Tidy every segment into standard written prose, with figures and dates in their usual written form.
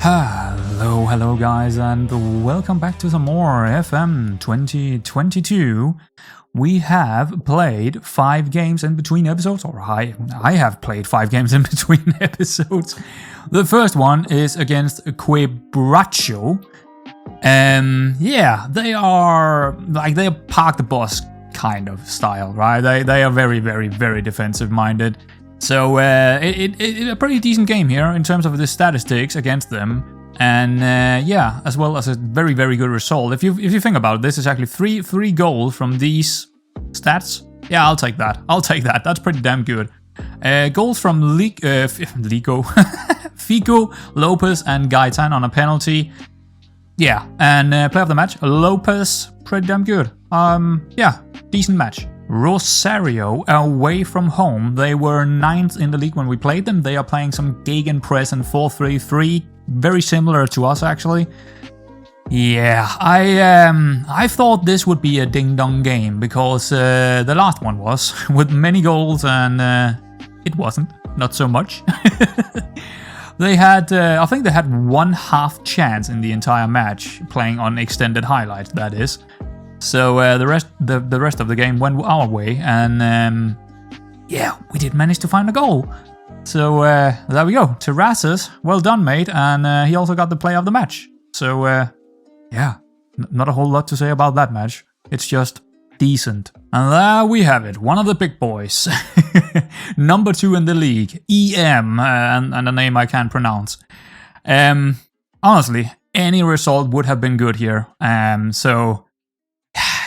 Hello guys, and welcome back to some more FM22. We have played 5 games in between episodes, or I have played 5 games in between episodes. The first one is against Quebracho. Yeah, they are park the bus kind of style, right? They are very defensive minded. So it's a pretty decent game here in terms of the statistics against them, and yeah, as well as a very good result. If you think about it, this is actually three goals from these stats. Yeah, I'll take that. That's pretty damn good. Goals from Fico, Lopez, and Gaitan on a penalty. Yeah, and player of the match, Lopez, pretty damn good. Yeah, decent match. Rosario, away from home, they were 9th in the league when we played them. They are playing some Gegenpress and 4-3-3, very similar to us actually. Yeah, I thought this would be a ding-dong game because the last one was, with many goals, and it wasn't, not so much. They had, I think they had 1/2 chance in the entire match, playing on extended highlights, that is. So the rest of the game went our way, and yeah, we did manage to find a goal. So there we go. Terrazas, well done, mate, and he also got the player of the match. So yeah, not a whole lot to say about that match. It's just decent. And there we have it, one of the big boys. Number 2 in the league, EM, and a name I can't pronounce. Honestly, any result would have been good here. So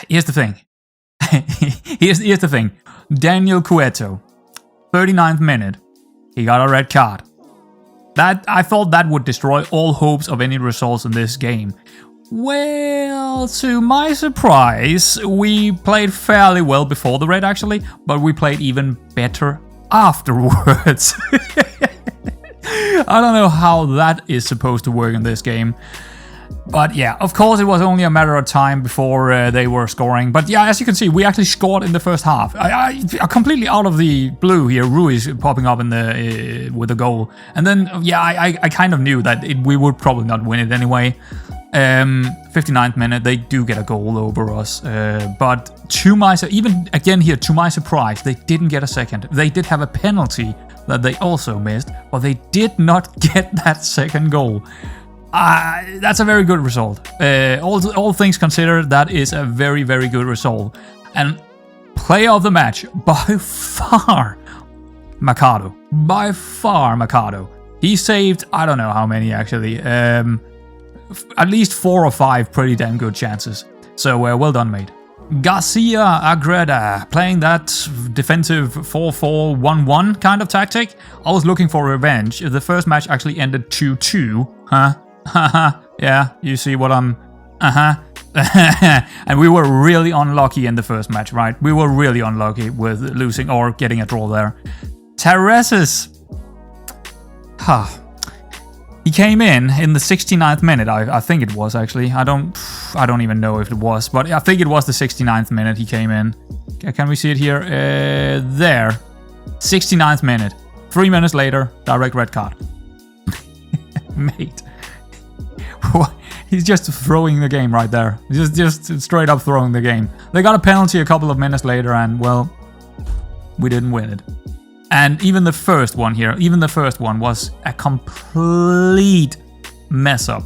here's the thing. Here's the thing. Daniel Cueto, 39th minute, he got a red card. I thought that would destroy all hopes of any results in this game. Well, to my surprise, we played fairly well before the red actually, but we played even better afterwards. I don't know how that is supposed to work in this game. But yeah, of course it was only a matter of time before they were scoring. But yeah, as you can see, we actually scored in the first half. I completely out of the blue here, Ruiz popping up in the with a goal. And then, yeah, I kind of knew that we would probably not win it anyway. 59th minute, they do get a goal over us. But to my surprise, they didn't get a second. They did have a penalty that they also missed, but they did not get that second goal. That's a very good result. All things considered, that is a very good result. And player of the match, by far, Mercado. By far, Mercado. He saved, I don't know how many actually, at least 4 or 5 pretty damn good chances. So well done, mate. Garcia Agreda, playing that defensive 4-4-1-1 kind of tactic. I was looking for revenge. The first match actually ended 2-2. Haha, yeah, you see what I'm... And we were really unlucky in the first match, right? We were really unlucky with losing or getting a draw there. Terrazas. He came in the 69th minute, I think it was actually. I don't even know if it was, but I think it was the 69th minute he came in. Can we see it here? There. 69th minute. 3 minutes later, direct red card. Mate. He's just throwing the game right there. Just straight up throwing the game. They got a penalty a couple of minutes later, and well, we didn't win it. And even the first one was a complete mess up.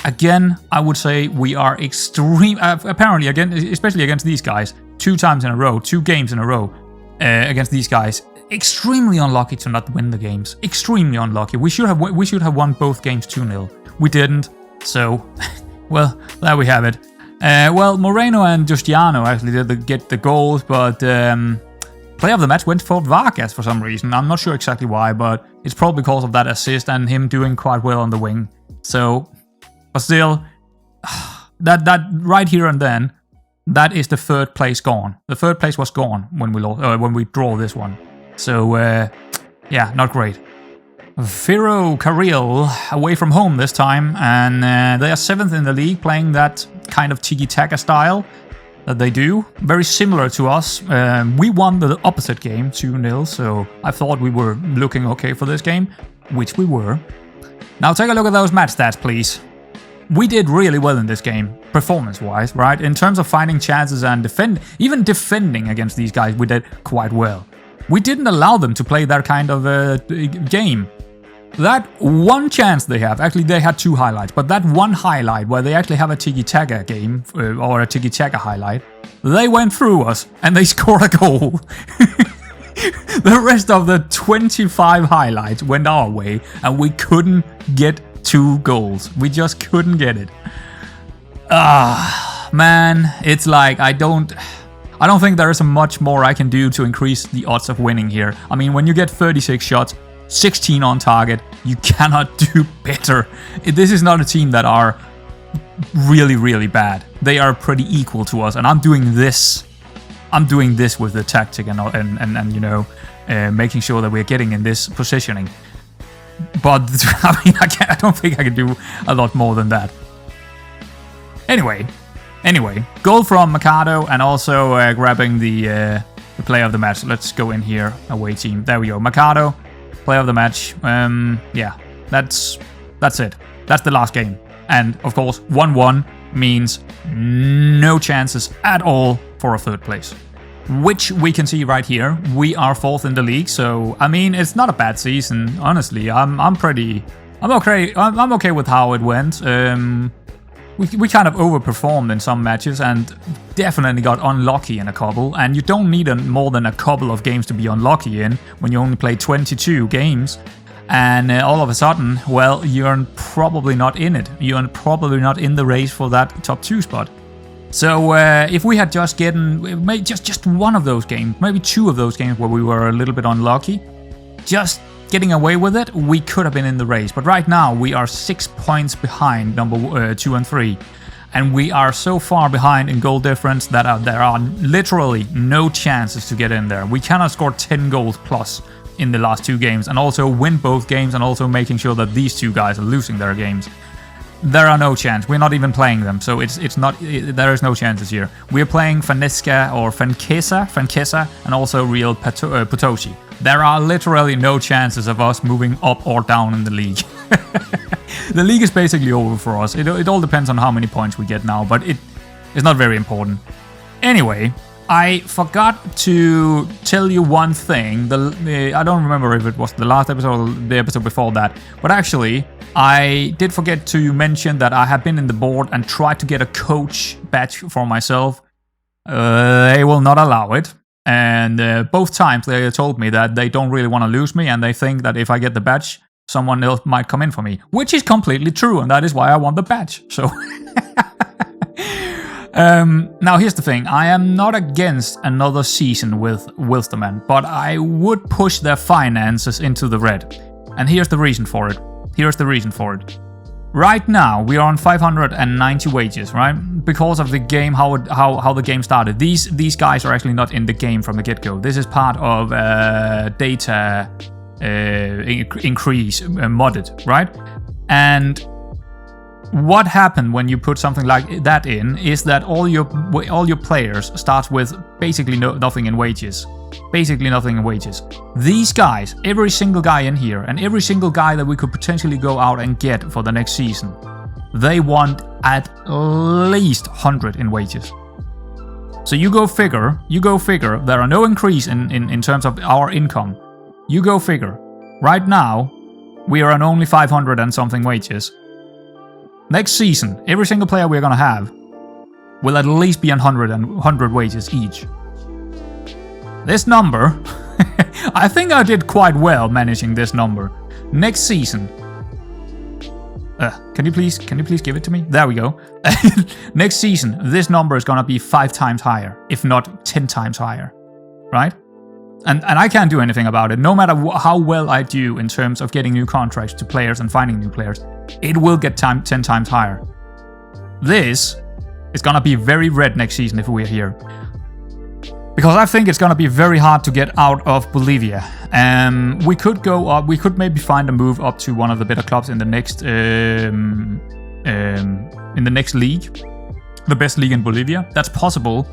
Again, I would say we are extreme. Apparently, again, especially against these guys, 2 times in a row, 2 games in a row against these guys. Extremely unlucky to not win the games. Extremely unlucky. We should have won both games 2-0. We didn't. So, well, there we have it. Well, Moreno and Justiano actually did get the goals, but player of the match went for Vargas for some reason. I'm not sure exactly why, but it's probably because of that assist and him doing quite well on the wing. So, but still, that right here and then, that is the 3rd place gone. The 3rd place was gone when we draw this one. So, yeah, not great. Firo Carril away from home this time, and they are 7th in the league, playing that kind of tiki-taka style that they do. Very similar to us. We won the opposite game 2-0, so I thought we were looking okay for this game, which we were. Now take a look at those match stats, please. We did really well in this game, performance-wise, right? In terms of finding chances and even defending against these guys, we did quite well. We didn't allow them to play that kind of game. That one chance they have, actually they had 2 highlights, but that one highlight where they actually have a tiki-taka game, or a tiki-taka highlight, they went through us and they scored a goal. The rest of the 25 highlights went our way and we couldn't get 2 goals. We just couldn't get it. Man, it's like I don't think there is much more I can do to increase the odds of winning here. I mean, when you get 36 shots, 16 on target, you cannot do better. This is not a team that are really, really bad. They are pretty equal to us, and I'm doing this with the tactic and you know, making sure that we're getting in this positioning. But I mean, I don't think I can do a lot more than that. Anyway, goal from Mikado, and also grabbing the player of the match. Let's go in here, away team. There we go, Mikado, player of the match. Yeah, that's it. That's the last game. And of course, 1-1 means no chances at all for a 3rd place. Which we can see right here. We are 4th in the league, so I mean, it's not a bad season. Honestly, I'm okay with how it went. We kind of overperformed in some matches and definitely got unlucky in a couple. And you don't need more than a couple of games to be unlucky in when you only play 22 games. And all of a sudden, well, you're probably not in it. You're probably not in the race for that top 2 spot. So if we had just gotten maybe just one of those games, maybe 2 of those games where we were a little bit unlucky, just getting away with it, we could have been in the race. But right now we are 6 points behind number 2 and 3, and we are so far behind in goal difference that there are literally no chances to get in there. We cannot score 10 goals plus in the last 2 games, and also win both games, and also making sure that these 2 guys are losing their games. There are no chance. We're not even playing them, so there is no chances here. We're playing Fankesa, and also Real Potosi. There are literally no chances of us moving up or down in the league. The league is basically over for us. It all depends on how many points we get now, but it's not very important. Anyway, I forgot to tell you one thing. I don't remember if it was the last episode or the episode before that, but actually, I did forget to mention that I have been in the board and tried to get a coach badge for myself. They will not allow it. And both times they told me that they don't really want to lose me, and they think that if I get the badge, someone else might come in for me. Which is completely true, and that is why I want the badge. So... now here's the thing, I am not against another season with Wilstermann, but I would push their finances into the red. And here's the reason for it. Right now we are on 590 wages, right? Because of the game, how the game started. These guys are actually not in the game from the get-go. This is part of data increase modded, right? And what happened when you put something like that in is that all your players start with basically nothing in wages. These guys, every single guy in here, and every single guy that we could potentially go out and get for the next season, they want at least 100 in wages. So you go figure, there are no increase in terms of our income. You go figure. Right now, we are on only 500 and something wages. Next season, every single player we're gonna have will at least be on 100 wages each. This number, I think I did quite well managing this number. Next season, can you please give it to me? There we go. Next season, this number is gonna be 5 times higher, if not 10 times higher, right? And I can't do anything about it. No matter how well I do in terms of getting new contracts to players and finding new players, it will get 10 times higher. This is gonna be very red next season if we're here. Because I think it's gonna be very hard to get out of Bolivia. We could go up, we could maybe find a move up to one of the better clubs in the next league. The best league in Bolivia. That's possible.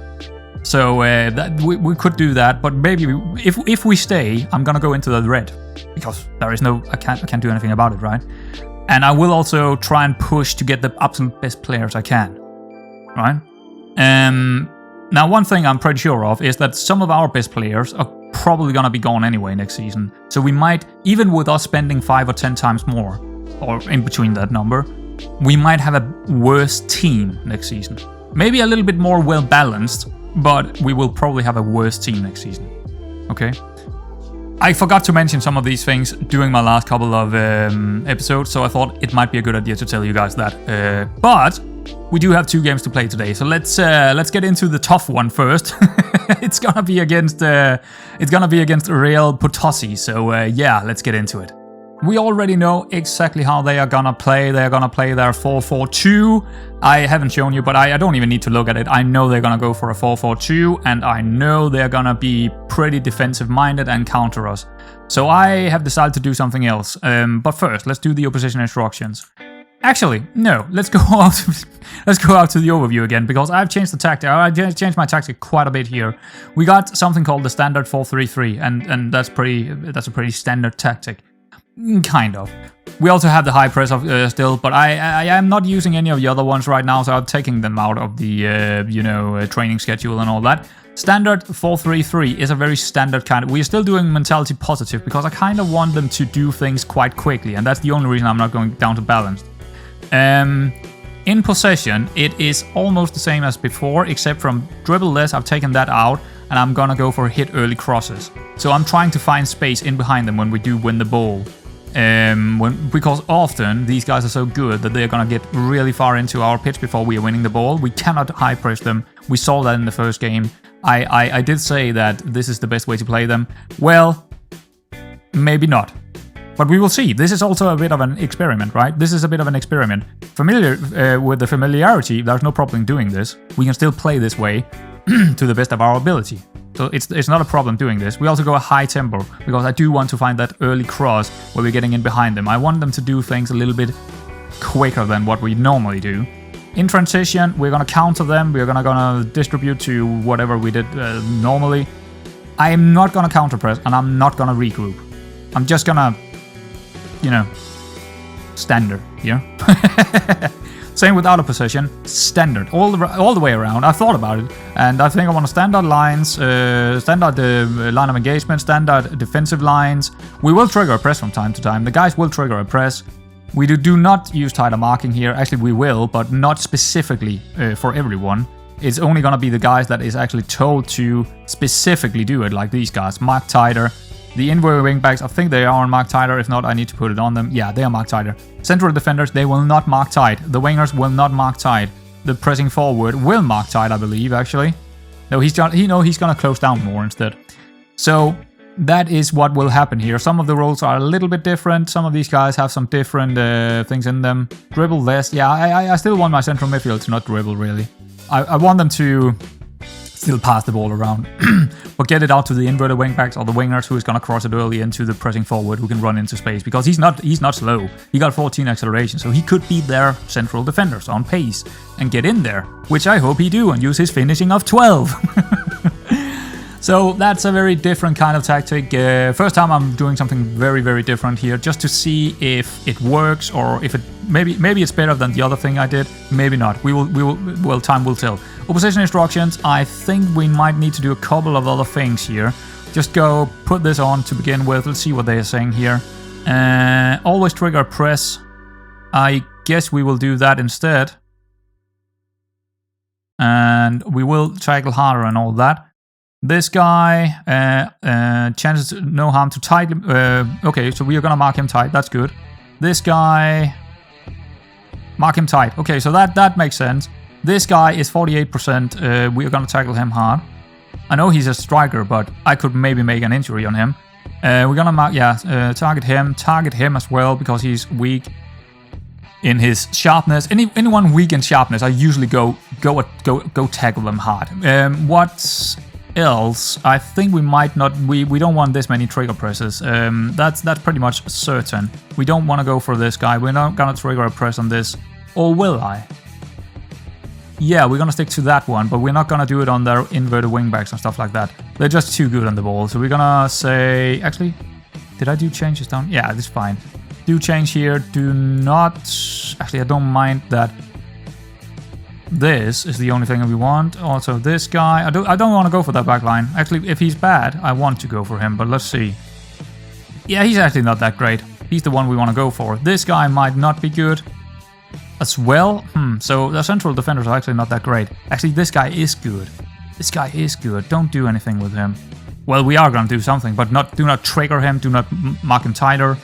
So that we could do that, but maybe if we stay, I'm gonna go into the red. Because there is no, I can't do anything about it, right? And I will also try and push to get the absolute best players I can. Right? Now, one thing I'm pretty sure of is that some of our best players are probably going to be gone anyway next season. So we might, even with us spending 5 or 10 times more, or in between that number, we might have a worse team next season. Maybe a little bit more well-balanced, but we will probably have a worse team next season. Okay? I forgot to mention some of these things during my last couple of episodes, so I thought it might be a good idea to tell you guys that. But we do have 2 games to play today, so let's get into the tough one first. It's gonna be against Real Potosi, so yeah, let's get into it. We already know exactly how they are gonna play. They're gonna play their 4-4-2. I haven't shown you, but I don't even need to look at it. I know they're gonna go for a 4-4-2, and I know they're gonna be pretty defensive-minded and counter us. So I have decided to do something else. But first, let's do the opposition instructions. Actually, no. Let's go out to the overview again, because I've changed the tactic. I changed my tactic quite a bit here. We got something called the standard 4-3-3, and that's a pretty standard tactic. Kind of. We also have the high press of, still, but I am not using any of the other ones right now, so I'm taking them out of the training schedule and all that. Standard 4-3-3 is a very standard kind of... We're still doing mentality positive because I kind of want them to do things quite quickly, and that's the only reason I'm not going down to balanced. In possession, it is almost the same as before, except from dribble less, I've taken that out, and I'm gonna go for hit early crosses. So I'm trying to find space in behind them when we do win the ball. Because often these guys are so good that they're gonna get really far into our pitch before we are winning the ball. We cannot high press them. We saw that in the first game. I did say that this is the best way to play them. Well, maybe not. But we will see. This is also a bit of an experiment, right? This is a bit of an experiment. With the familiarity, there's no problem doing this. We can still play this way to the best of our ability. So it's not a problem doing this. We also go a high tempo, because I do want to find that early cross where we're getting in behind them. I want them to do things a little bit quicker than what we normally do. In transition, we're going to counter them. We're going to distribute to whatever we did normally. I am not going to counter press, and I'm not going to regroup. I'm just going to, standard here. Same with out of possession, standard, all the way around. I thought about it, and I think I want standard lines, standard line of engagement, standard defensive lines. We will trigger a press from time to time. The guys will trigger a press. We do not use tighter marking here. Actually, we will, but not specifically for everyone. It's only going to be the guys that is actually told to specifically do it, like these guys. Mark tighter. The inverted wingbacks, I think they are on mark tighter. If not, I need to put it on them. Yeah, they are mark tighter. Central defenders, they will not mark tight. The wingers will not mark tight. The pressing forward will mark tight, I believe, actually. No, he's going to close down more instead. So that is what will happen here. Some of the roles are a little bit different. Some of these guys have some different things in them. Dribble less. Yeah, I still want my central midfield to not dribble, really. I want them to still pass the ball around, but get it out to the inverted wingbacks or the wingers who is going to cross it early into the pressing forward who can run into space, because he's not slow. He got 14 acceleration, so he could beat their central defenders on pace and get in there, which I hope he do, and use his finishing of 12. So that's a very different kind of tactic. First time I'm doing something very, very different here, just to see if it works, or if it maybe it's better than the other thing I did. Maybe not. Well, time will tell. Opposition instructions. I think we might need to do a couple of other things here. Just go put this on to begin with. Let's see what they are saying here. Always trigger press. I guess we will do that instead. And we will tackle harder and all that. This guy, chances no harm to tight. Okay, so we are gonna mark him tight. That's good. This guy, mark him tight. Okay, so that makes sense. This guy is 48%. We are gonna tackle him hard. I know he's a striker, but I could maybe make an injury on him. We're gonna mark, target him as well, because he's weak in his sharpness. Anyone weak in sharpness, I usually go tackle them hard. What else? I think we might not. We don't want this many trigger presses. That's pretty much certain. We don't want to go for this guy. We're not gonna trigger a press on this, or will I? Yeah, we're gonna stick to that one, but we're not gonna do it on their inverted wingbacks and stuff like that. They're just too good on the ball. So we're gonna say, actually, did I do changes down? Yeah, that's fine. Do change here. Do not... Actually, I don't mind that. This is the only thing that we want. Also, this guy. I don't want to go for that back line. Actually, if he's bad, I want to go for him. But let's see. Yeah, he's actually not that great. He's the one we want to go for. This guy might not be good as well. So the central defenders are actually not that great. Actually, this guy is good. This guy is good. Don't do anything with him. Well, we are going to do something, but do not trigger him. Do not mark him tighter.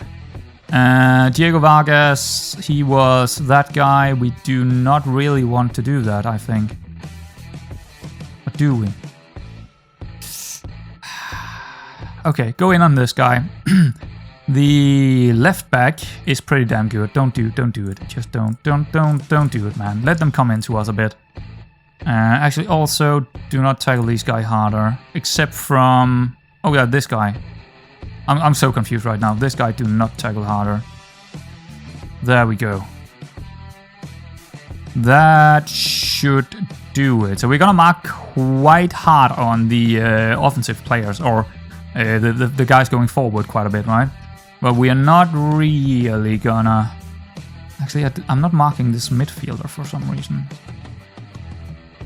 Diego Vargas, he was that guy. We do not really want to do that, I think. But do we? Okay, go in on this guy. The left back is pretty damn good. Don't do it. Just don't do it, man. Let them come into us a bit. Actually, also, do not tackle these guys harder. Except from... Oh yeah, this guy. I'm so confused right now. This guy, do not tackle harder. There we go. That should do it. So we're gonna mark quite hard on the offensive players, or the guys going forward quite a bit, right? But we are not really gonna... Actually, I'm not marking this midfielder for some reason.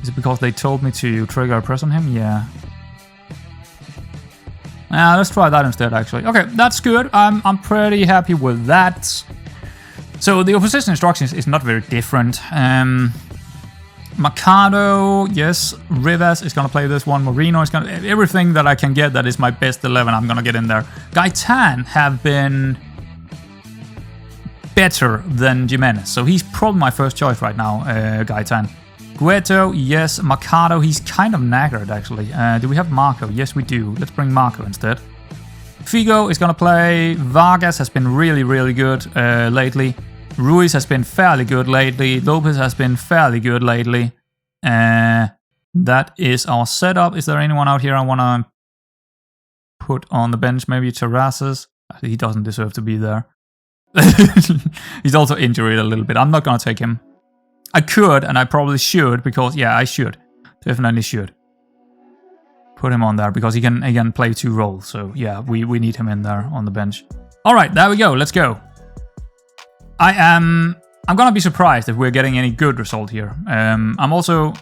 Is it because they told me to trigger a press on him? Yeah. Let's try that instead, actually. Okay, that's good. I'm pretty happy with that. So the opposition instructions is not very different. Mercado, yes. Rivas is going to play this one. Moreno is going to... Everything that I can get that is my best 11, I'm going to get in there. Gaetan have been better than Jimenez. So he's probably my first choice right now, Gaetan. Gueto, yes. Mercado, he's kind of knackered, actually. Do we have Marco? Yes, we do. Let's bring Marco instead. Figo is going to play. Vargas has been really, really good lately. Ruiz has been fairly good lately. Lopez has been fairly good lately. That is our setup. Is there anyone out here I want to put on the bench? Maybe Terrazas. He doesn't deserve to be there. He's also injured a little bit. I'm not going to take him. I could, and I probably should, because, yeah, I should. Definitely should. Put him on there, because he can play two roles. So, yeah, we need him in there on the bench. All right, there we go. Let's go. I'm going to be surprised if we're getting any good result here. I'm also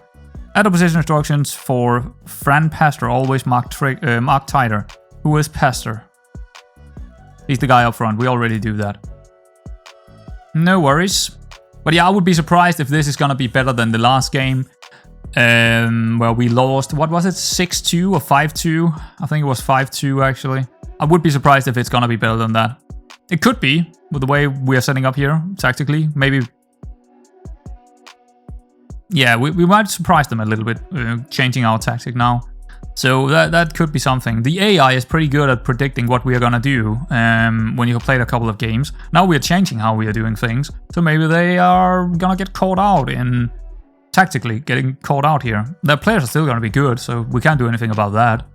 at the position instructions for Fran Pastor. Always mark tighter. Who is Pastor? He's the guy up front. We already do that. No worries. But yeah, I would be surprised if this is going to be better than the last game. Where we lost, what was it, 6-2 or 5-2? I think it was 5-2 actually. I would be surprised if it's going to be better than that. It could be, with the way we are setting up here, tactically. Maybe... Yeah, we might surprise them a little bit, changing our tactic now. So that could be something. The AI is pretty good at predicting what we are gonna do when you've played a couple of games. Now we are changing how we are doing things. So maybe they are gonna get caught out in... Tactically, getting caught out here. Their players are still gonna be good, so we can't do anything about that.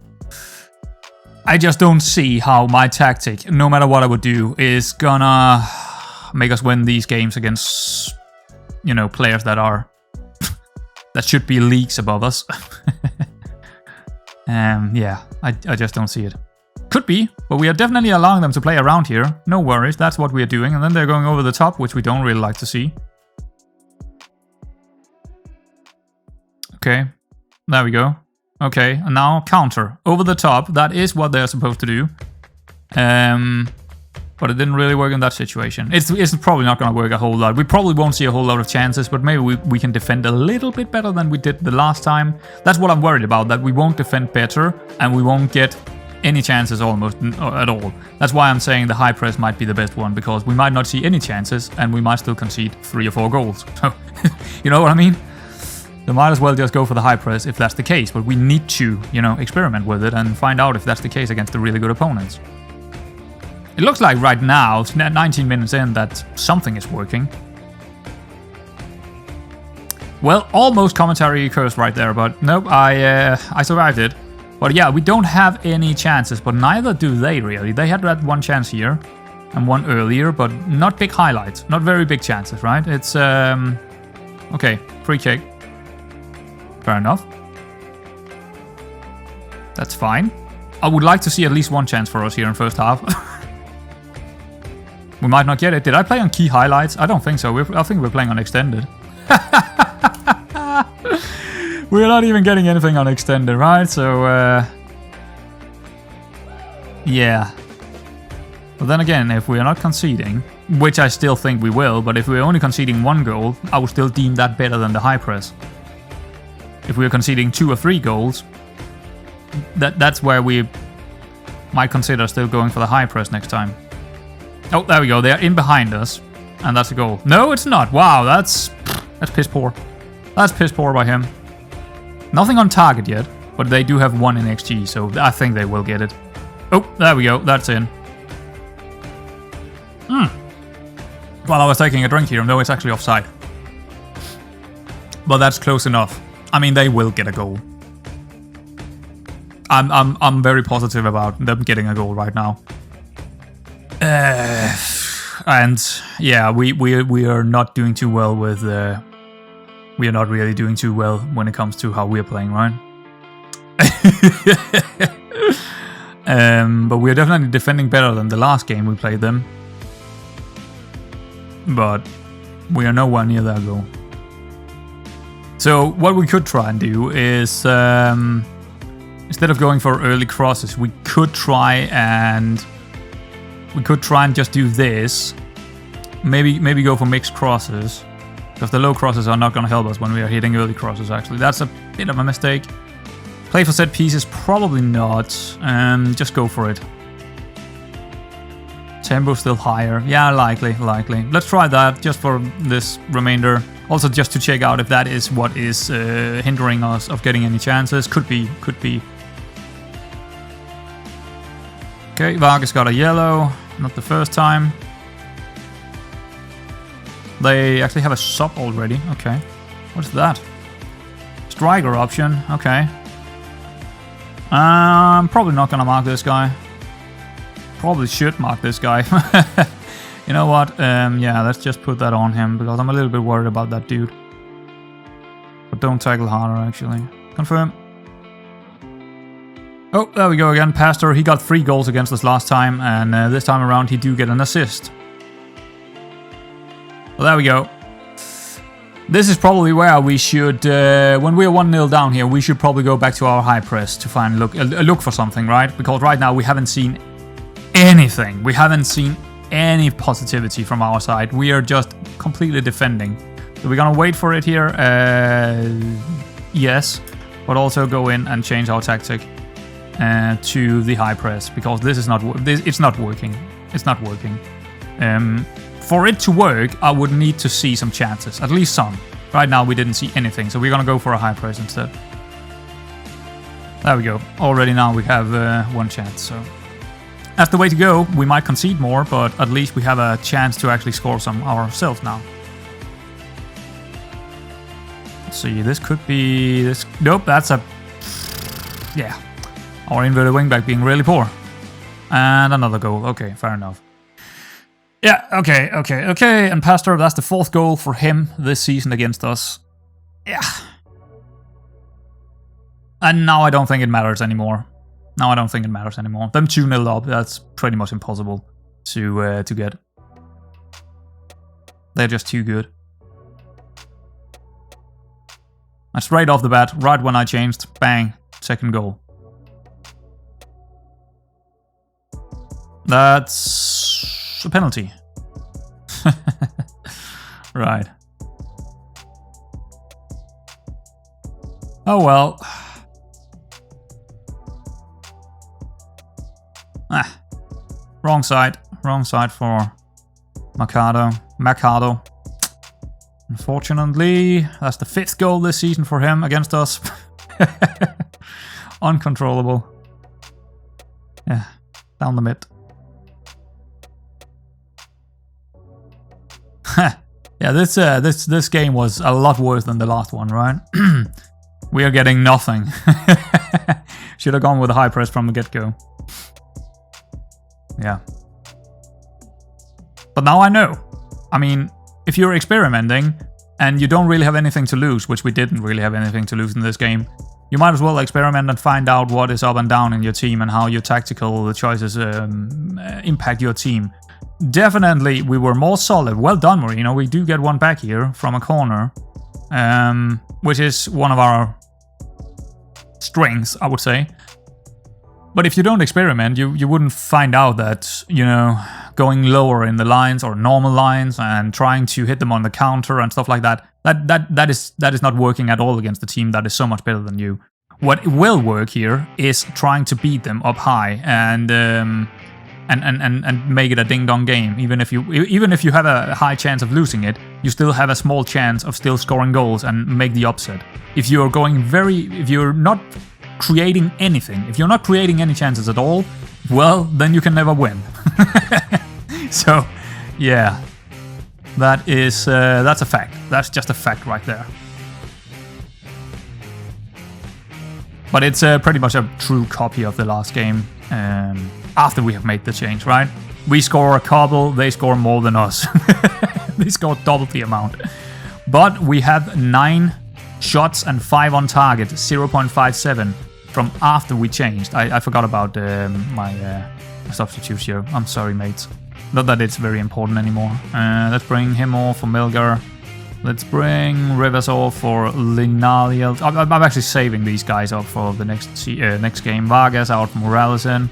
I just don't see how my tactic, no matter what I would do, is gonna make us win these games against, you know, players that are... that should be leagues above us. Yeah, I just don't see it. Could be, but we are definitely allowing them to play around here. No worries, that's what we are doing. And then they're going over the top, which we don't really like to see. Okay, there we go. Okay, and now counter. Over the top, that is what they're supposed to do. But it didn't really work in that situation. It's probably not going to work a whole lot. We probably won't see a whole lot of chances, but maybe we can defend a little bit better than we did the last time. That's what I'm worried about, that we won't defend better and we won't get any chances almost at all. That's why I'm saying the high press might be the best one, because we might not see any chances and we might still concede 3 or 4 goals. So, you know what I mean? So might as well just go for the high press if that's the case, but we need to, you know, experiment with it and find out if that's the case against the really good opponents. It looks like right now, it's 19 minutes in, that something is working. Well, almost commentary curse right there, but nope, I survived it. But yeah, we don't have any chances, but neither do they really. They had that one chance here and one earlier, but not big highlights, not very big chances, right? It's, okay, free kick. Fair enough. That's fine. I would like to see at least one chance for us here in first half. We might not get it. Did I play on key highlights? I don't think so. I think we're playing on extended. We're not even getting anything on extended, right? So, yeah. But then again, if we are not conceding, which I still think we will, but if we're only conceding 1 goal, I would still deem that better than the high press. If we're conceding 2 or 3 goals, that's where we might consider still going for the high press next time. Oh, there we go. They're in behind us, and that's a goal. No, it's not. Wow, that's piss poor. That's piss poor by him. Nothing on target yet, but they do have 1 in XG, so I think they will get it. Oh, there we go. That's in. While I was taking a drink here, no, it's actually offside. But that's close enough. I mean, they will get a goal. I'm very positive about them getting a goal right now. And yeah, we are not doing too well with. We are not really doing too well when it comes to how we're playing, right? But we're definitely defending better than the last game we played them. But we are nowhere near that goal. So what we could try and do is, instead of going for early crosses, we could try and just do this. Maybe go for mixed crosses, because the low crosses are not going to help us when we are hitting early crosses. Actually, that's a bit of a mistake. Play for set pieces, probably not. Just go for it. Tempo still higher. Yeah, likely. Let's try that just for this remainder. Also, just to check out if that is what is hindering us of getting any chances. Could be. Okay, Vargas got a yellow. Not the first time. They actually have a sub already. Okay. What's that? Striker option. Okay. I'm probably not gonna mark this guy. Probably should mark this guy. You know what? Yeah, let's just put that on him, because I'm a little bit worried about that dude. But don't tackle harder, actually. Confirm. Oh, there we go again. Pastor, he got 3 goals against us last time, and this time around he do get an assist. Well, there we go. This is probably where we should, when we're 1-0 down here, we should probably go back to our high press to find look for something, right? Because right now we haven't seen anything. We haven't seen any positivity from our side. We are just completely defending. So we're gonna wait for it here. Yes, but also go in and change our tactic to the high press, because this is not. It's not working. It's not working. For it to work, I would need to see some chances, at least some. Right now, we didn't see anything, so we're gonna go for a high press instead. There we go. Already now we have 1 chance, so that's the way to go. We might concede more, but at least we have a chance to actually score some ourselves now. Let's see, this could be this. Nope, that's a. Yeah, our inverted wingback being really poor, and another goal. Okay, fair enough. Yeah, okay. And Pastor, that's the 4th goal for him this season against us. Yeah. And now I don't think it matters anymore. Them 2-0 up, that's pretty much impossible to get. They're just too good. And straight off the bat, right when I changed, bang, 2nd goal. That's a penalty. Right. Oh well. Wrong side for Mercado. Unfortunately, that's the 5th goal this season for him against us. Uncontrollable. Yeah, down the mid. Yeah, this game was a lot worse than the last one, right? We are getting nothing. Should have gone with a high press from the get-go. Yeah. But now I know. I mean, if you're experimenting and you don't really have anything to lose, which we didn't really have anything to lose in this game, you might as well experiment and find out what is up and down in your team and how your tactical choices impact your team. definitely we were more solid. Well done, Marino. We do get one back here from a corner, which is one of our strengths, I would say. But if you don't experiment, you wouldn't find out that, you know, going lower in the lines or normal lines and trying to hit them on the counter and stuff like that, that is not working at all against a team that is so much better than you. What will work here is trying to beat them up high and make it a ding-dong game. Even if you have a high chance of losing it, you still have a small chance of still scoring goals and make the upset. If you're not creating anything, if you're not creating any chances at all, well, then you can never win. So, yeah, that's a fact. That's just a fact right there. But it's pretty much a true copy of the last game. After we have made the change, right? We score a couple, they score more than us. They score double the amount. But we have 9 shots and 5 on target, 0.57 from after we changed. I forgot about my substitutes here. I'm sorry, mates. Not that it's very important anymore. Let's bring him off for Milgar. Let's bring Rivers off for Lignaliel. I'm actually saving these guys up for the next game. Vargas out for Morales in.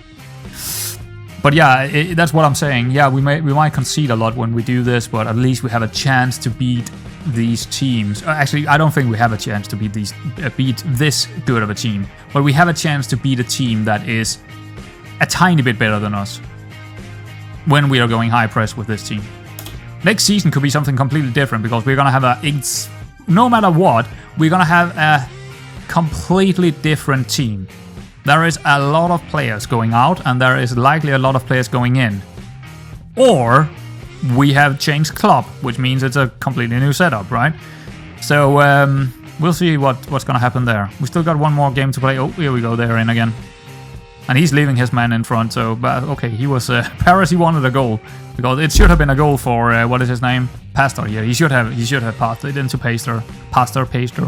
But yeah, that's what I'm saying. Yeah, we might concede a lot when we do this, but at least we have a chance to beat these teams. Actually, I don't think we have a chance to beat this good of a team, but we have a chance to beat a team that is a tiny bit better than us when we are going high press with this team. Next season could be something completely different because we're gonna have no matter what, we're gonna have a completely different team. There is a lot of players going out and there is likely a lot of players going in. Or we have changed club, which means it's a completely new setup, right? So we'll see what's going to happen there. We still got one more game to play. Oh, here we go, they're in again. And he's leaving his man in front, so but okay, he was Paris, he wanted a goal. Because it should have been a goal for, what is his name? Pastor, yeah, he should have passed it into Pastor,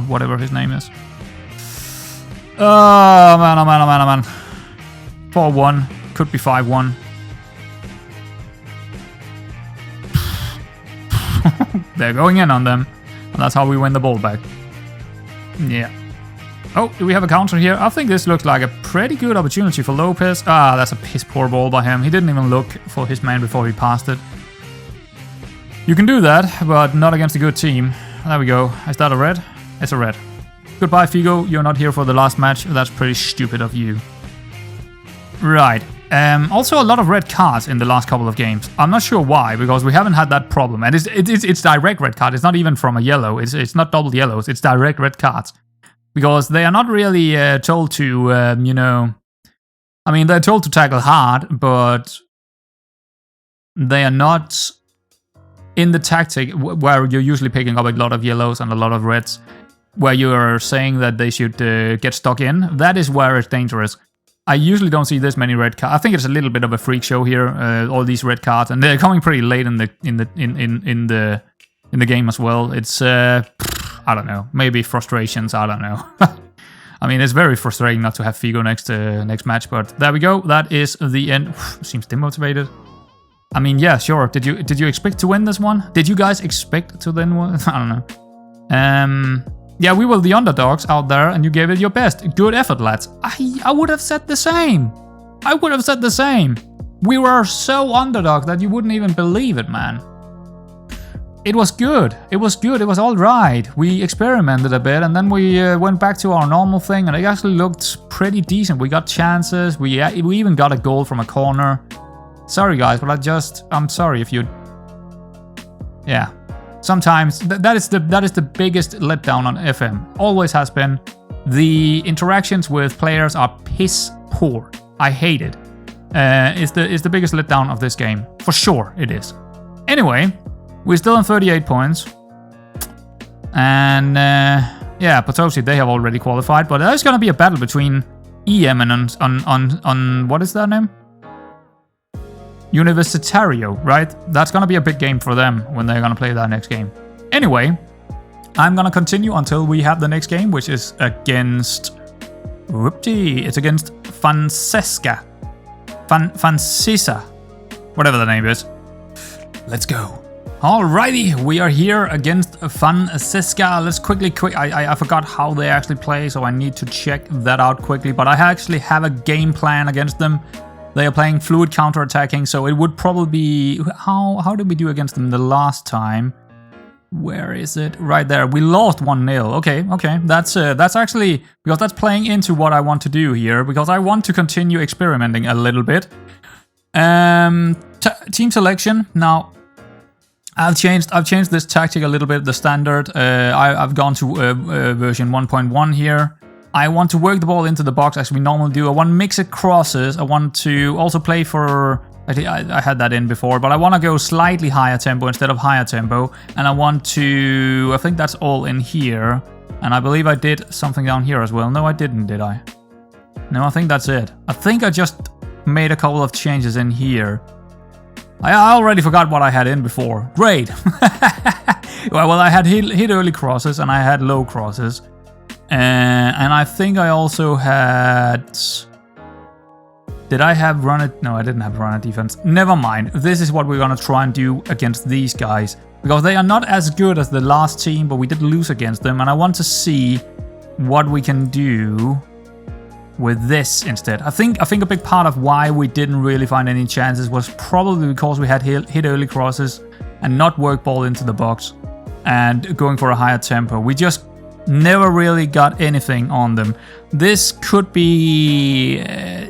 whatever his name is. Oh man. 4-1. Could be 5-1. They're going in on them. And that's how we win the ball back. Yeah. Oh, do we have a counter here? I think this looks like a pretty good opportunity for Lopez. Ah, that's a piss poor ball by him. He didn't even look for his man before he passed it. You can do that, but not against a good team. There we go. Is that a red? It's a red. Goodbye, Figo. You're not here for the last match. That's pretty stupid of you. Right. Also, a lot of red cards in the last couple of games. I'm not sure why, because we haven't had that problem. And it's direct red card. It's not even from a yellow. It's not double yellows. It's direct red cards. Because they are not really told to, you know... I mean, they're told to tackle hard, but... they are not in the tactic where you're usually picking up a lot of yellows and a lot of reds, where you're saying that they should get stuck in. That is where it's dangerous. I usually don't see this many red cards. I think it's a little bit of a freak show here. All these red cards, and they're coming pretty late in the game as well. It's I don't know, maybe frustrations. I don't know. I mean, it's very frustrating not to have Figo next match, but there we go. That is the end. Seems demotivated. I mean, yeah, sure. Did you expect to win this one? Did you guys expect to win one? I don't know. Yeah, we were the underdogs out there, and you gave it your best. Good effort, lads. I would have said the same. I would have said the same. We were so underdog that you wouldn't even believe it, man. It was good. It was good. It was all right. We experimented a bit, and then we went back to our normal thing, and it actually looked pretty decent. We got chances. We even got a goal from a corner. Sorry, guys, but I'm sorry if you... Yeah. Sometimes that is the biggest letdown on FM. Always has been. The interactions with players are piss poor. I hate it. It's the biggest letdown of this game. For sure it is. Anyway, we're still on 38 points. And yeah, Potosi, they have already qualified, but there's gonna be a battle between EM and on what is their name? Universitario, right? That's gonna be a big game for them when they're gonna play that next game. Anyway, I'm gonna continue until we have the next game, which is against... Whoopty! It's against Francesa. Whatever the name is. Let's go. Alrighty, we are here against Fun Siska. Let's I forgot how they actually play, so I need to check that out quickly. But I actually have a game plan against them. They are playing fluid counterattacking, so it would probably be... How did we do against them the last time? Where is it? Right there. We lost 1-0. Okay. That's actually... Because that's playing into what I want to do here. Because I want to continue experimenting a little bit. Team selection. Now... I've changed this tactic a little bit, the standard. I've gone to version 1.1 here. I want to work the ball into the box as we normally do. I want mixed crosses. I want to also play for... I had that in before, but I want to go slightly higher tempo instead of higher tempo. And I want to... I think that's all in here. And I believe I did something down here as well. No, I didn't, did I? No, I think that's it. I think I just made a couple of changes in here. I already forgot what I had in before. Great. well, I had hit early crosses and I had low crosses. And I think I also had... Did I have run it? No, I didn't have run it defense. Never mind. This is what we're going to try and do against these guys. Because they are not as good as the last team, but we did lose against them. And I want to see what we can do with this instead. I think a big part of why we didn't really find any chances was probably because we had hit early crosses and not work ball into the box and going for a higher tempo. We just never really got anything on them. This could be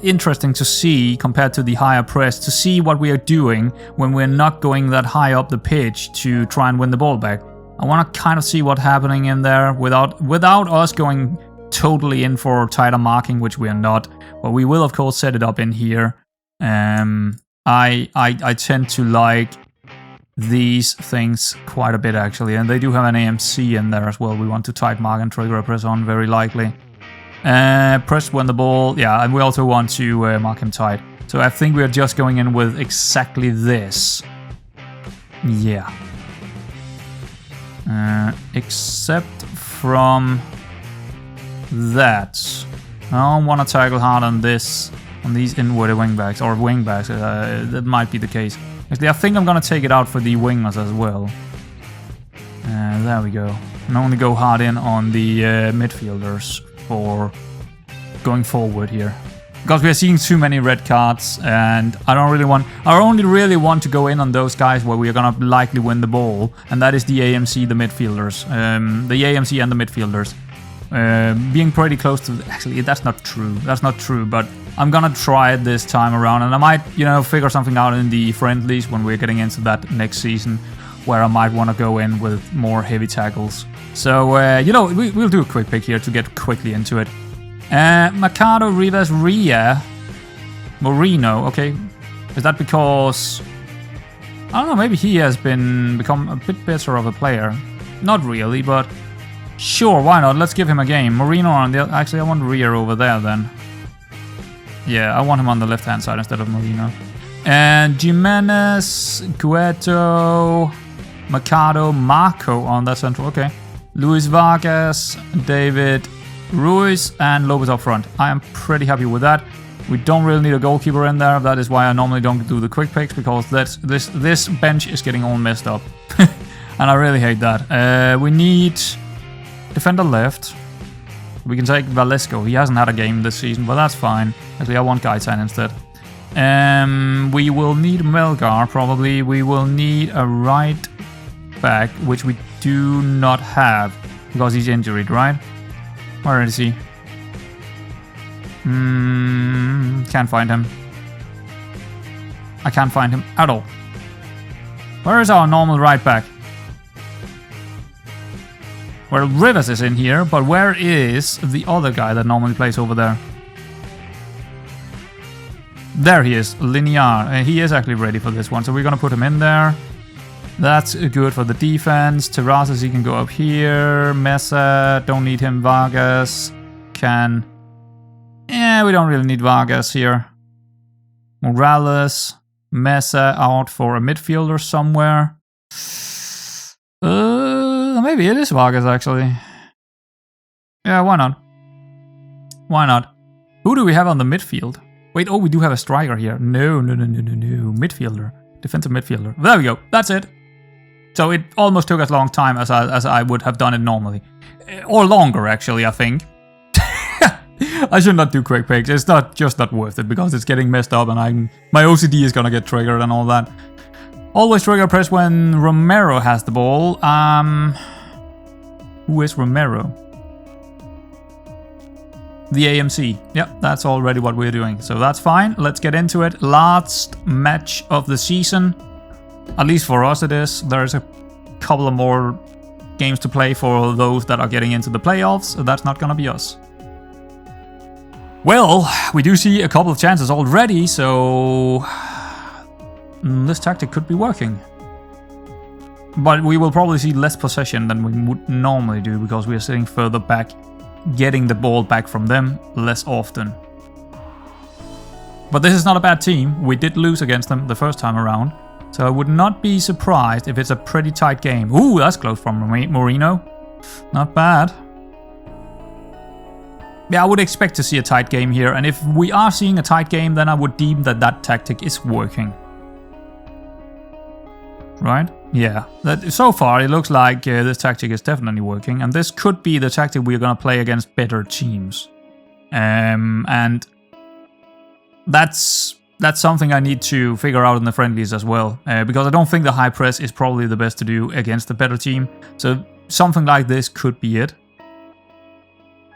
interesting to see compared to the higher press, to see what we are doing when we're not going that high up the pitch to try and win the ball back. I want to kind of see what's happening in there without us going totally in for tighter marking, which we are not, but we will of course set it up in here. I tend to like these things quite a bit actually, and they do have an AMC in there as well. We want to tight mark and trigger a press on very likely. Press when the ball, yeah, and we also want to mark him tight. So I think we are just going in with exactly this. Yeah. Except from that, I don't want to tackle hard on these inward wingbacks or wingbacks. That might be the case. Actually, I think I'm gonna take it out for the wingers as well. There we go. And only go hard in on the midfielders for going forward here, because we are seeing too many red cards, and I only really want to go in on those guys where we are gonna likely win the ball, and that is the AMC, the midfielders, the AMC and the midfielders. Being pretty close to... Actually, that's not true, but I'm gonna try it this time around, and I might, figure something out in the friendlies when we're getting into that next season, where I might want to go in with more heavy tackles. So, we'll do a quick pick here to get quickly into it. Mercado, Rivas, Ria, Moreno, okay. Is that because... I don't know, maybe he has become a bit better of a player. Not really, but... Sure, why not? Let's give him a game. Moreno on the... Actually, I want Ria over there then. Yeah, I want him on the left-hand side instead of Moreno. And Jimenez, Gueto, Mercado, Marco on that central. Okay. Luis Vargas, David Ruiz, and Lopez up front. I am pretty happy with that. We don't really need a goalkeeper in there. That is why I normally don't do the quick picks, because this bench is getting all messed up. And I really hate that. We need... defender left. We can take Valesco. He hasn't had a game this season, but that's fine. Actually, I want Gaitan instead. We will need Melgar, probably. We will need a right back, which we do not have, because he's injured, right? Where is he? Can't find him. I can't find him at all. Where is our normal right back? Well, Rivers is in here, but where is the other guy that normally plays over there? There he is, Linear. He is actually ready for this one, so we're gonna put him in there. That's good for the defense. Terrazas, he can go up here. Mesa, don't need him. Vargas can... Yeah, we don't really need Vargas here. Morales, Mesa out for a midfielder somewhere. Maybe it is Vargas, actually. Yeah, why not? Why not? Who do we have on the midfield? Wait, oh, we do have a striker here. No. Midfielder. Defensive midfielder. There we go. That's it. So it almost took as long time as I would have done it normally. Or longer, actually, I think. I should not do quick picks. It's just not worth it because it's getting messed up and my OCD is gonna get triggered and all that. Always trigger press when Romero has the ball. Who is Romero? The AMC. Yep, that's already what we're doing. So that's fine. Let's get into it. Last match of the season. At least for us it is. There's a couple of more games to play for those that are getting into the playoffs. So that's not gonna be us. Well, we do see a couple of chances already, so this tactic could be working. But we will probably see less possession than we would normally do because we are sitting further back, getting the ball back from them less often. But this is not a bad team. We did lose against them the first time around, so I would not be surprised if it's a pretty tight game. Ooh, that's close from Moreno. Not bad. Yeah, I would expect to see a tight game here, and if we are seeing a tight game, then I would deem that tactic is working. Right? Yeah. So far, it looks like this tactic is definitely working, and this could be the tactic we're going to play against better teams. And that's something I need to figure out in the friendlies as well, because I don't think the high press is probably the best to do against a better team. So something like this could be it.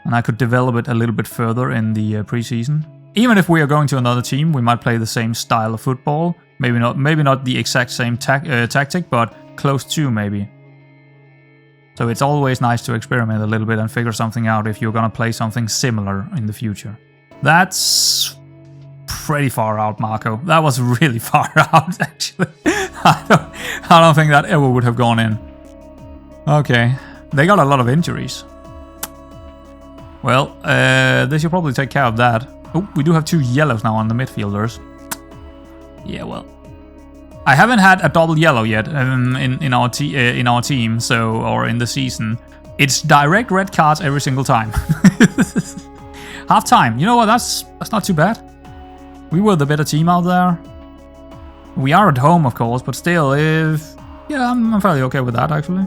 And I could develop it a little bit further in the preseason. Even if we are going to another team, we might play the same style of football. Maybe not the exact same tactic, but close to maybe. So it's always nice to experiment a little bit and figure something out if you're gonna play something similar in the future. That's pretty far out, Marco. That was really far out, actually. I don't think that ever would have gone in. Okay, they got a lot of injuries. Well, they should probably take care of that. Oh, we do have 2 yellows now on the midfielders. Yeah, well, I haven't had a double yellow yet in our team, so or in the season. It's direct red cards every single time. Half time. You know what? That's not too bad. We were the better team out there. We are at home, of course, but still, yeah, I'm fairly okay with that actually.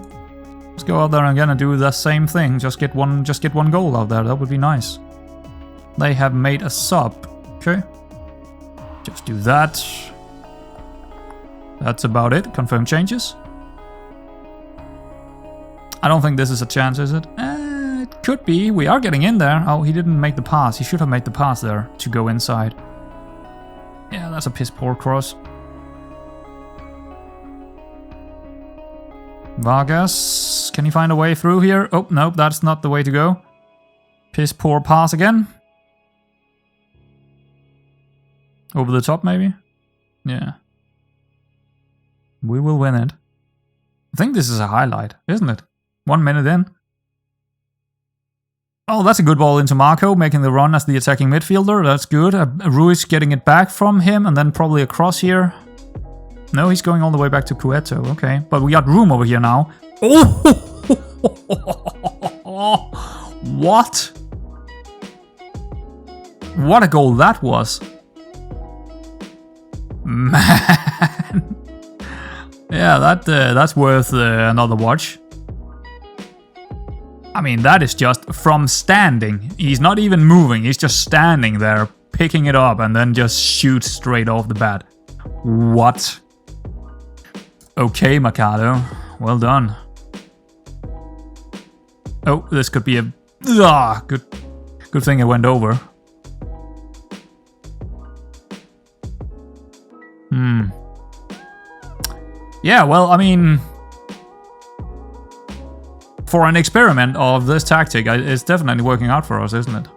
Let's go out there again and do the same thing. Just get one goal out there. That would be nice. They have made a sub. Okay. Just do that. That's about it. Confirm changes. I don't think this is a chance, is it? It could be. We are getting in there. Oh, he didn't make the pass. He should have made the pass there to go inside. Yeah, that's a piss poor cross. Vargas, can he find a way through here? Oh, nope, that's not the way to go. Piss poor pass again. Over the top, maybe? Yeah. We will win it. I think this is a highlight, isn't it? 1 minute in. Oh, that's a good ball into Marco, making the run as the attacking midfielder. That's good. Ruiz getting it back from him, and then probably a cross here. No, he's going all the way back to Cueto. Okay, but we got room over here now. Oh! What? What a goal that was. Man. Yeah, that's worth another watch. I mean, that is just from standing. He's not even moving. He's just standing there, picking it up, and then just shoots straight off the bat. What? Okay, Mercado. Well done. Oh, this could be a... good thing it went over. Yeah, well, I mean... For an experiment of this tactic, it's definitely working out for us, isn't it?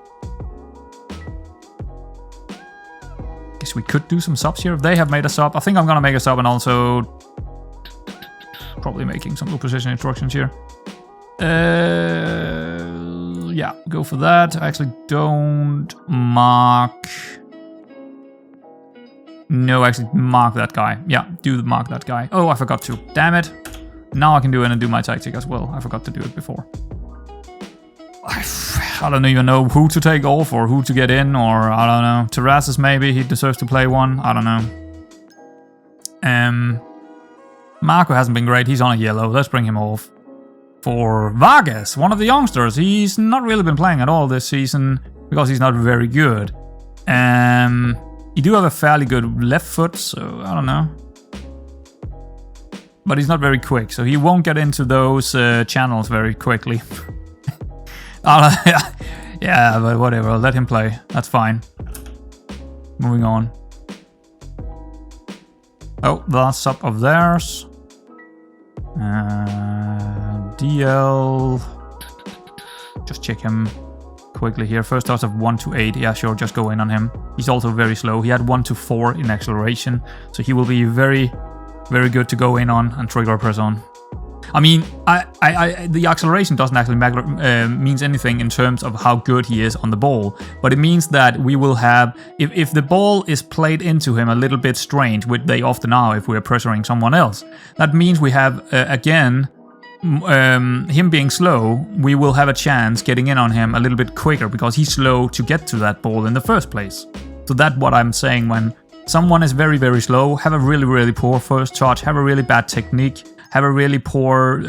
Guess we could do some subs here. If they have made a sub, I think I'm gonna make a sub and also... Probably making some position instructions here. Yeah, go for that. I actually don't mark... No, actually mark that guy. Yeah, mark that guy. Oh, I forgot to. Damn it. Now I can do it and do my tactic as well. I forgot to do it before. I don't even know who to take off or who to get in, or I don't know. Terrazas maybe, he deserves to play one. I don't know. Marco hasn't been great. He's on a yellow. Let's bring him off. For Vargas, one of the youngsters. He's not really been playing at all this season because he's not very good. You do have a fairly good left foot, so I don't know. But he's not very quick, so he won't get into those channels very quickly. Yeah, but whatever. I'll let him play. That's fine. Moving on. Oh, last sub of theirs. DL. Just check him quickly here. First starts of 1 to 8. Yeah, sure, just go in on him. He's also very slow. He had 1 to 4 in acceleration, so he will be very, very good to go in on and trigger press on. I mean, the acceleration doesn't actually means anything in terms of how good he is on the ball, but it means that we will have, if the ball is played into him a little bit strange, which they often are if we're pressuring someone else, that means we have, again, him being slow, we will have a chance getting in on him a little bit quicker because he's slow to get to that ball in the first place. So that's what I'm saying when someone is very, very slow, have a really, really poor first touch, have a really bad technique, have a really poor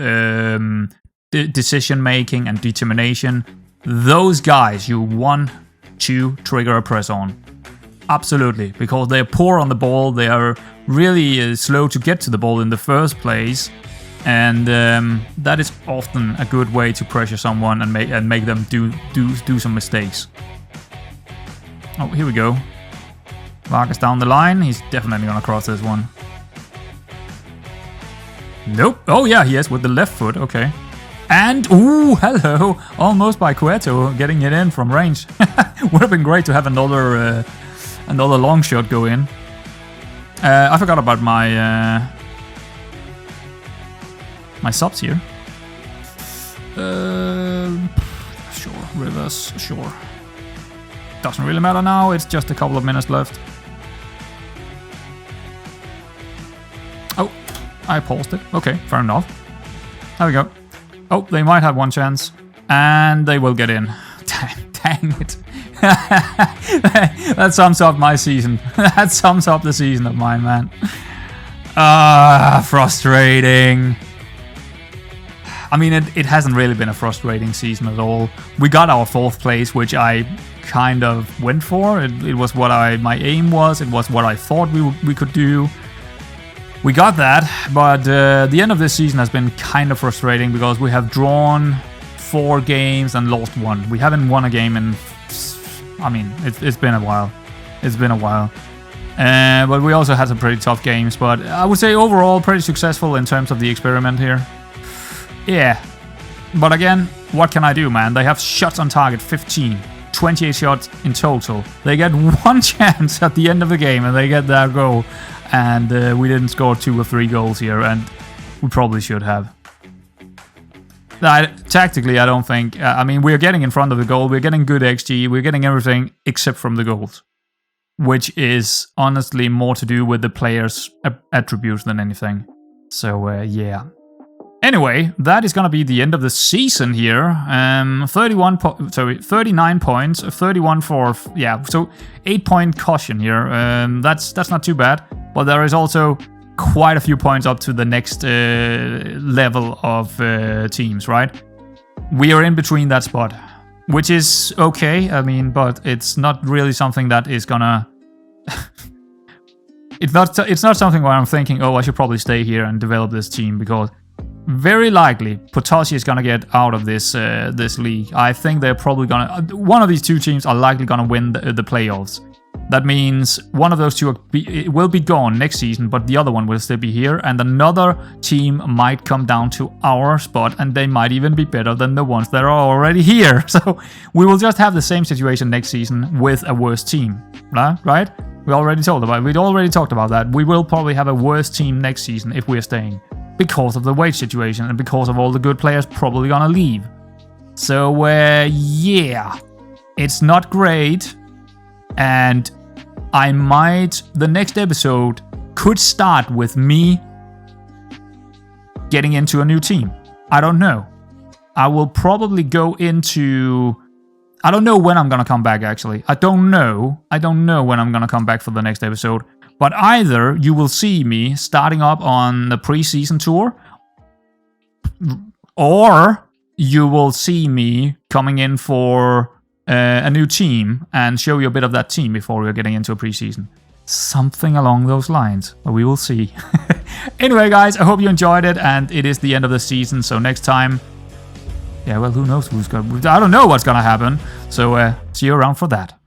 decision making and determination. Those guys you want to trigger a press on. Absolutely, because they're poor on the ball, they are really slow to get to the ball in the first place. And that is often a good way to pressure someone and make them do some mistakes. Oh, here we go. Vargas down the line. He's definitely gonna cross this one. Nope. Oh yeah, he is with the left foot. Okay. And ooh, hello! Almost by Cueto getting it in from range. Would have been great to have another long shot go in. I forgot about my my subs here. Sure, reverse, sure. Doesn't really matter now, it's just a couple of minutes left. Oh, I paused it. Okay, fair enough. There we go. Oh, they might have one chance. And they will get in. Dang it. That sums up my season. That sums up the season of mine, man. Frustrating. I mean, it hasn't really been a frustrating season at all. We got our 4th place, which I kind of went for. It was what my aim was. It was what I thought we could do. We got that, but the end of this season has been kind of frustrating because we have drawn 4 games and lost 1. We haven't won a game in... I mean, it's been a while. It's been a while. But we also had some pretty tough games, but I would say overall pretty successful in terms of the experiment here. Yeah, but again, what can I do, man? They have shots on target 15, 28 shots in total. They get 1 chance at the end of the game and they get their goal. And we didn't score 2 or 3 goals here, and we probably should have. Tactically, I don't think... I mean, we're getting in front of the goal, we're getting good XG, we're getting everything except from the goals. Which is honestly more to do with the players' attributes than anything. So, yeah. Anyway, that is gonna be the end of the season here. 39 points, 31 for, yeah, so 8-point caution here. That's not too bad, but there is also quite a few points up to the next level of teams, right? We are in between that spot, which is okay. I mean, but it's not really something that is gonna. It's not something where I'm thinking, oh, I should probably stay here and develop this team because. Very likely, Potosi is gonna get out of this this league. I think they're probably gonna... one of these 2 teams are likely gonna win the playoffs. That means one of those 2 will be gone next season, but the other one will still be here. And another team might come down to our spot, and they might even be better than the ones that are already here. So we will just have the same situation next season with a worse team, right? We'd already talked about that. We will probably have a worse team next season if we're staying. Because of the wage situation and because of all the good players probably gonna leave. So, yeah. It's not great. And the next episode could start with me getting into a new team. I don't know. I will probably go into... I don't know when I'm gonna come back, actually. I don't know when I'm gonna come back for the next episode. But either you will see me starting up on the preseason tour, or you will see me coming in for a new team and show you a bit of that team before we're getting into a preseason. Something along those lines, but we will see. Anyway, guys, I hope you enjoyed it, and it is the end of the season, so next time, yeah, well, who knows who's gonna... I don't know what's gonna happen, so see you around for that.